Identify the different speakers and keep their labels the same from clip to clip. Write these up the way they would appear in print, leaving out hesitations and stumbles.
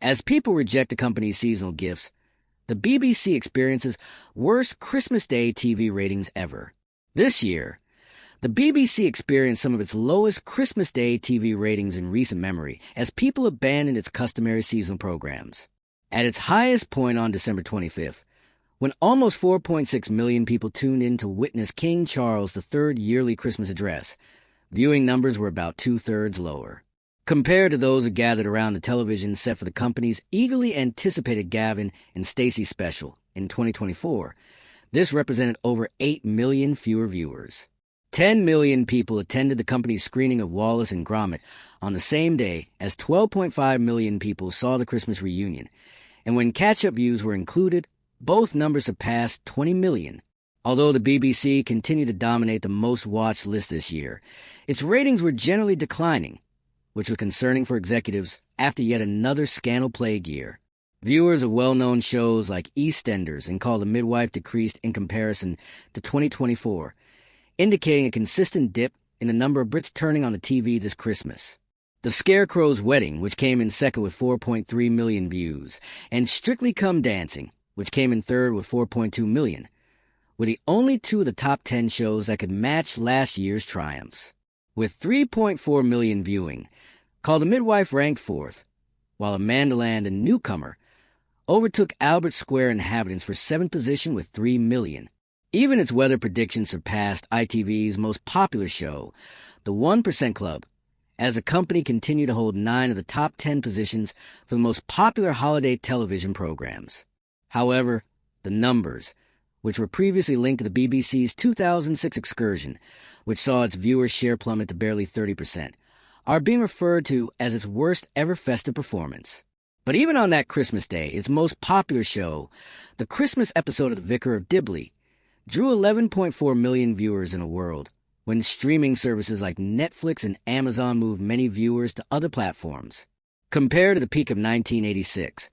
Speaker 1: As people reject the company's seasonal gifts, the BBC experiences worst Christmas Day TV ratings ever. This year, the BBC experienced some of its lowest Christmas Day TV ratings in recent memory as people abandoned its customary seasonal programs. At its highest point on December 25th, when almost 4.6 million people tuned in to witness King Charles III's yearly Christmas address, viewing numbers were about two-thirds lower. Compared to those who gathered around the television set for the company's eagerly anticipated Gavin and Stacey special in 2024, this represented over 8 million fewer viewers. 10 million people attended the company's screening of Wallace and Gromit on the same day as 12.5 million people saw the Christmas reunion, and when catch-up views were included, both numbers surpassed 20 million. Although the BBC continued to dominate the most-watched list this year, its ratings were generally declining, which was concerning for executives after yet another scandal-plagued year. Viewers of well-known shows like EastEnders and Call the Midwife decreased in comparison to 2024, indicating a consistent dip in the number of Brits turning on the TV this Christmas. The Scarecrow's Wedding, which came in second with 4.3 million views, and Strictly Come Dancing, which came in third with 4.2 million, were the only two of the top 10 shows that could match last year's triumphs. With 3.4 million viewing, Call the Midwife ranked fourth, while Amandaland, a newcomer, overtook Albert Square inhabitants for seventh position with 3 million. Even its weather predictions surpassed ITV's most popular show, The 1% Club, as the company continued to hold 9 of the top 10 positions for the most popular holiday television programs. However, the numbers, which were previously linked to the BBC's 2006 excursion, which saw its viewers' share plummet to barely 30%, are being referred to as its worst ever festive performance. But even on that Christmas Day, its most popular show, the Christmas episode of The Vicar of Dibley, drew 11.4 million viewers in a world when streaming services like Netflix and Amazon moved many viewers to other platforms. Compared to the peak of 1986,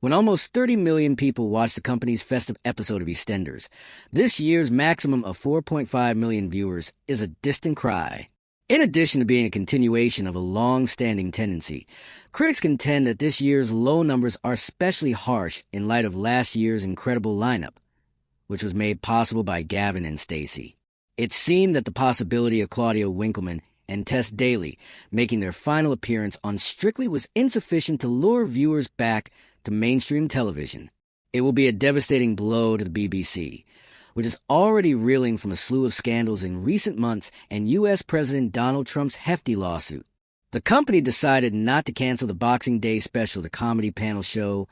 Speaker 1: when almost 30 million people watched the company's festive episode of EastEnders, this year's maximum of 4.5 million viewers is a distant cry. In addition to being a continuation of a long-standing tendency, critics contend that this year's low numbers are especially harsh in light of last year's incredible lineup, which was made possible by Gavin and Stacey. It seemed that the possibility of Claudia Winkleman and Tess Daly making their final appearance on Strictly was insufficient to lure viewers back to mainstream television. It will be a devastating blow to the BBC, which is already reeling from a slew of scandals in recent months and U.S. President Donald Trump's hefty lawsuit. The company decided not to cancel the Boxing Day special, the comedy panel show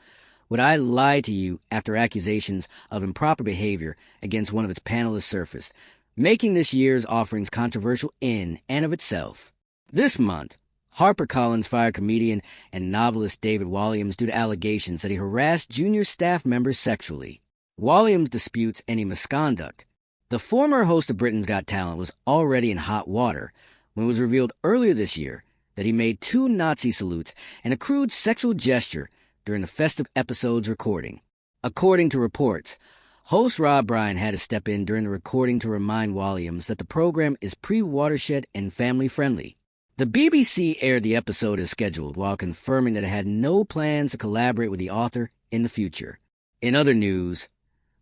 Speaker 1: Would I Lie to You, after accusations of improper behavior against one of its panelists surfaced, making this year's offerings controversial in and of itself. This month, HarperCollins fired comedian and novelist David Walliams due to allegations that he harassed junior staff members sexually. Walliams disputes any misconduct. The former host of Britain's Got Talent was already in hot water when it was revealed earlier this year that he made 2 Nazi salutes and a crude sexual gesture during the festive episode's recording. According to reports, host Rob Bryan had to step in during the recording to remind Walliams that the program is pre-watershed and family-friendly. The BBC aired the episode as scheduled while confirming that it had no plans to collaborate with the author in the future. In other news,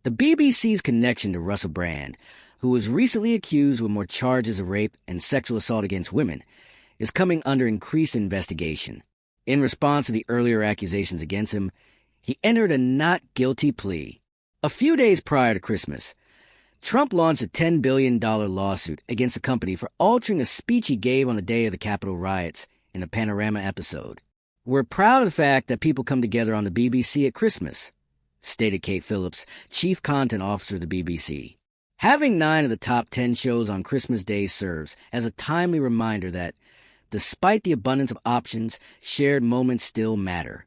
Speaker 1: the BBC's connection to Russell Brand, who was recently accused with more charges of rape and sexual assault against women, is coming under increased investigation. In response to the earlier accusations against him, he entered a not guilty plea. A few days prior to Christmas, Trump launched a $10 billion lawsuit against the company for altering a speech he gave on the day of the Capitol riots in a Panorama episode. "We're proud of the fact that people come together on the BBC at Christmas," stated Kate Phillips, chief content officer of the BBC. Having 9 of the top 10 shows on Christmas Day serves as a timely reminder that, despite the abundance of options, shared moments still matter.